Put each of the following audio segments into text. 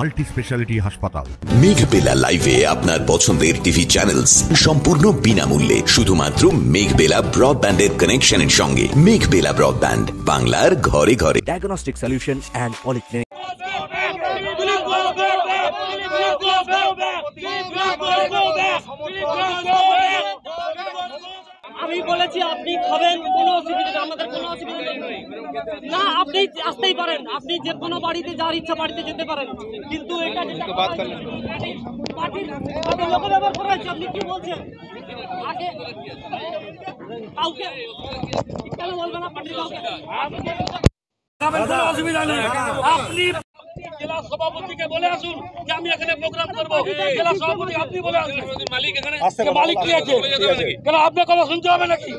Multi speciality হাসপাতাল। মেঘবেলা লাইভে আপনার পছন্দের টিভি চ্যানেলস সম্পূর্ণ বিনামূল্যে, শুধুমাত্র মেঘবেলা ব্রডব্যান্ডের কানেকশনের সঙ্গে। মেঘবেলা ব্রডব্যান্ড, বাংলার ঘরে ঘরে। Diagnostic solution and polyclinic. আমি বলেছি আপনি খাবেন, কোনো অসুবিধা নেই, আমাদের কোনো অসুবিধা নেই। না, আপনি আসতেই পারেন, আপনি যে কোনো বাড়িতে যার ইচ্ছা বাড়িতে যেতে পারেন, কিন্তু এটা যেটা পার্টির লোকের ব্যাপার করেছে। আপনি কি বলছেন? আগে কাউকে কেন বলবেন না? পার্টির কাউকে কোনো অসুবিধা নেই। আপনি জেলা সভাপতিকে বলে আসুন যে আমি এখানে প্রোগ্রাম করবো। জেলা সভাপতি আপনি বলে আসুন। মালিক এখানে মালিক কি আছে? কেন আপনার কথা শুনতে হবে নাকি?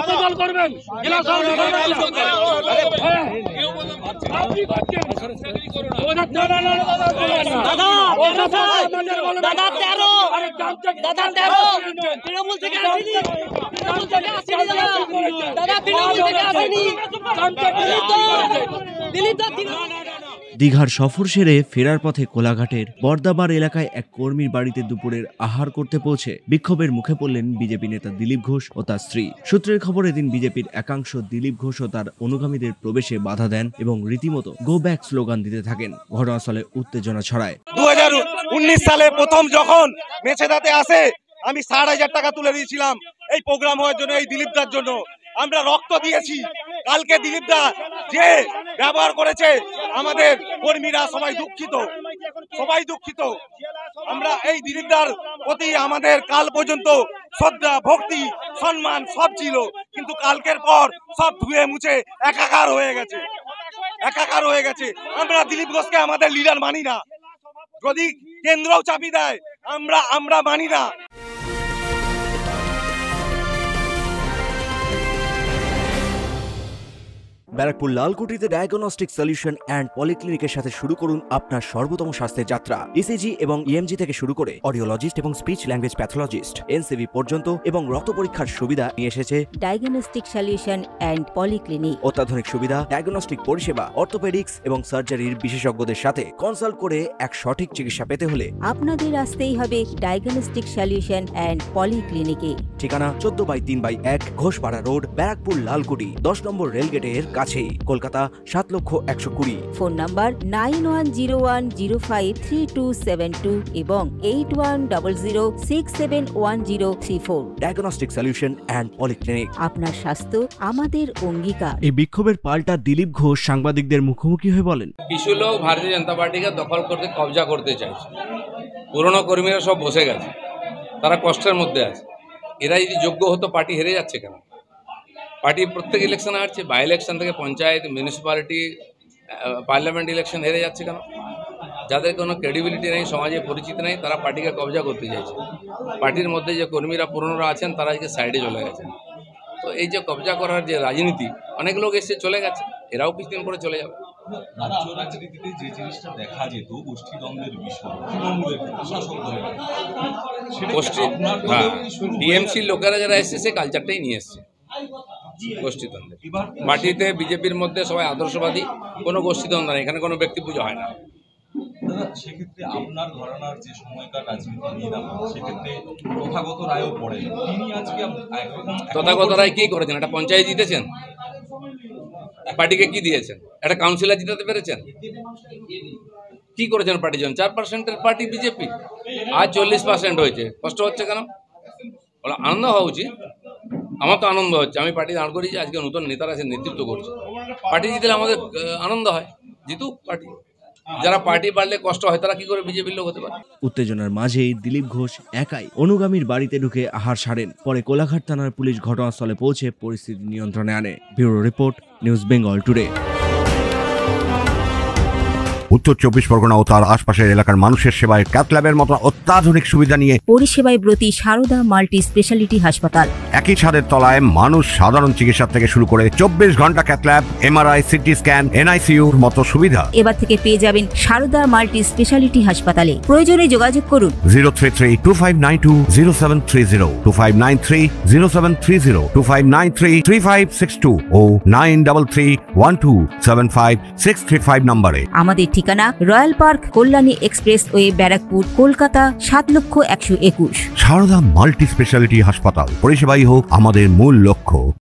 উপদল করবেন জেলা তৃণমূল থেকে আসেনি, দাদা তৃণমূল থেকে আসেনি। দীঘার সফর সেরে ফেরার পথে কোলাঘাটের বর্দাবার এলাকায় এক কর্মীর বাড়িতে দুপুরের আহার করতে পৌঁছে বিক্ষোভের মুখে পড়লেন বিজেপি নেতা দিলীপ ঘোষ ও তার স্ত্রী। সূত্রের খবর, এদিন বিজেপির একাংশ দিলীপ ঘোষ ও তার অনুগামীদের প্রবেশে বাধা দেন এবং রীতিমতো গো ব্যাক স্লোগান দিতে থাকেন। ঘটনাস্থলে উত্তেজনা ছড়ায়। 2019 সালে প্রথম যখন মেছেদাতে আসে, আমি 60,000 টাকা তুলে দিয়েছিলাম এই প্রোগ্রাম হওয়ার জন্য, এই দিলীপদার জন্য। আমরা রক্ত দিয়েছি। কালকে দিলীপদা যে ব্যবহার করেছে, আমাদের কর্মীরা সবাই দুঃখিত, সবাই দুঃখিত। আমরা এই দিলীপদার প্রতি আমাদের কাল পর্যন্ত শ্রদ্ধা, ভক্তি, সম্মান সব ছিল, কিন্তু কালকের পর সব ধুয়ে মুছে একাকার হয়ে গেছে, একাকার হয়ে গেছে। আমরা দিলীপ ঘোষকে আমাদের লিডার মানি না। যদি কেন্দ্রও চাপি দেয়, আমরা মানি না। ব্যারাকপুর লালকুটিতে ডায়াগনস্টিক সলিউশন অ্যান্ড পলিক্লিনিকের সাথে শুরু করুন আপনার সর্বোত্তম স্বাস্থ্যের যাত্রা। ইসিজি এবং ইএমজি থেকে শুরু করে অডিওলজিস্ট এবং স্পিচ ল্যাঙ্গুয়েজ প্যাথোলজিস্ট, এনসিভি পর্যন্ত এবং রক্ত পরীক্ষার সুবিধা নিয়ে এসেছে ডায়াগনস্টিক সলিউশন অ্যান্ড পলিক্লিনিক। অত্যাধুনিক সুবিধা, ডায়াগনস্টিক পরিষেবা, অর্থোপেডিক্স এবং সার্জারির বিশেষজ্ঞদের সাথে কনসাল্ট করে এক সঠিক চিকিৎসা পেতে হলে আপনাদের আসতেই হবে ডায়াগনস্টিক সলিউশন অ্যান্ড পলিক্লিনিকে। ঠিকানা 14/3/1 ঘোষপাড়া রোড, ব্যারাকপুর লালকুটি, 10 নম্বর রেলগেটের কাছেই, কলকাতা 7,120,000। ফোন নাম্বার 9101053272 এবং 8100671034। Diagnostic solution and polyclinic. আপনার স্বাস্থ্য আমাদের অঙ্গীকার। এই বিক্ষোভের পাল্টা দিলীপ ঘোষ সাংবাদিকদের মুখোমুখি হয়ে বলেন, কিছু লোক ভারতীয় জনতা পার্টিকে দখল করতে, কবজা করতে চাইছে। পুরনো কর্মীরা সব বসে গেছে, তারা কষ্টের মধ্যে আছে। এরা যদি যোগ্য হতো, পার্টি হেরে যাচ্ছে কেন? পার্টি প্রত্যেক ইলেকশন হারছে, বাই ইলেকশন থেকে পঞ্চায়েত, মিউনিসিপ্যালিটি, পার্লামেন্ট ইলেকশন হেরে যাচ্ছে কেন? যাদের কোনো ক্রেডিবিলিটি নেই, সমাজে পরিচিতি নেই, তারা পার্টিকে কবজা করতে চাইছে। পার্টির মধ্যে যে কর্মীরা পুরনোরা আছেন, তারা আজকে সাইডে চলে গেছেন। তো এই যে কবজা করার যে রাজনীতি, অনেক লোক এসে চলে গেছে, এরাও কিছুদিন পরে চলে যাবে। রাজ্য রাজনীতিতে যে জিনিসটা দেখা যেত, গোষ্ঠীদ্বন্দ্বের বিষয়, তৃণমূলের শাসক দলের গোষ্ঠী, হ্যাঁ, টিএমসির লোকেরা যারা এসছে, সে কালচারটাই নিয়ে এসছে গোষ্ঠীদ্বন্দ্বের। পার্টিতে বিজেপির মধ্যে সবাই আদর্শবাদী, কোনো গোষ্ঠীদ্বন্দ্ব নেই, এখানে কোনো ব্যক্তি পুজো হয় না। দাদা, সেক্ষেত্রে আপনার ঘরানার যে সময়কার রাজনীতি নিয়ে সেক্ষেত্রে তথাগত রায়ও পড়ে। তিনি আজকে একরকম তথাগত রায় কি করেছেন? একটা পঞ্চায়েত জিতেছেন, পার্টিকে কি দিয়েছেন? একটা কাউন্সিলর জিতাতে পেরেছেন? কি করেছেন পার্টির জন্য? 4%-এর পার্টি বিজেপি, আজ 40% হয়েছে। কষ্ট হচ্ছে কেন? বলে আনন্দ হওয়া উচিত। আমার তো আনন্দ হচ্ছে, আমি পার্টি দাঁড় করেছি, আজকে নতুন নেতারা এসে নেতৃত্ব করছে। পার্টি জিতলে আমাদের আনন্দ হয়, জিতুক পার্টি। যারা পার্টি বাড়লে কষ্ট হয়, তারা কি করে বিজেপির লোক হতে পারে? উত্তেজনার মাঝেই দিলীপ ঘোষ একাই অনুগামীর বাড়িতে ঢুকে আহার সারেন। পরে কোলাঘাট থানার পুলিশ ঘটনাস্থলে পৌঁছে পরিস্থিতি নিয়ন্ত্রণে আনে। Bureau report, news Bengal today. উত্তর 24 পরগনা ও তার আশপাশের এলাকার মানুষের সেবায় ক্যাথ ল্যাবের মতো অত্যাধুনিক সুবিধা নিয়ে পরিষেবায় ব্রতী সারদা মাল্টি স্পেশালিটি হাসপাতাল। একই ছাদের তলায় মানুষ সাধারণ চিকিৎসা থেকে শুরু করে 24 ঘন্টা cath lab, MRI, CT scan, এনআইসিইউর মতো সুবিধা এবার থেকে পেয়ে যাবেন সারদা মাল্টি স্পেশালিটি হাসপাতালে। প্রয়োজনে যোগাযোগ করুন 033-2592-0730, 2593-0730, 2593-3562 ও 9331275635 নম্বরে। আমাদের ঠিকানা royal park, Kalyani expressway, Barrackpore, Kolkata 7,121,000। Sarada multi speciality হাসপাতাল, পরিষেবাই হোক আমাদের মূল লক্ষ্য।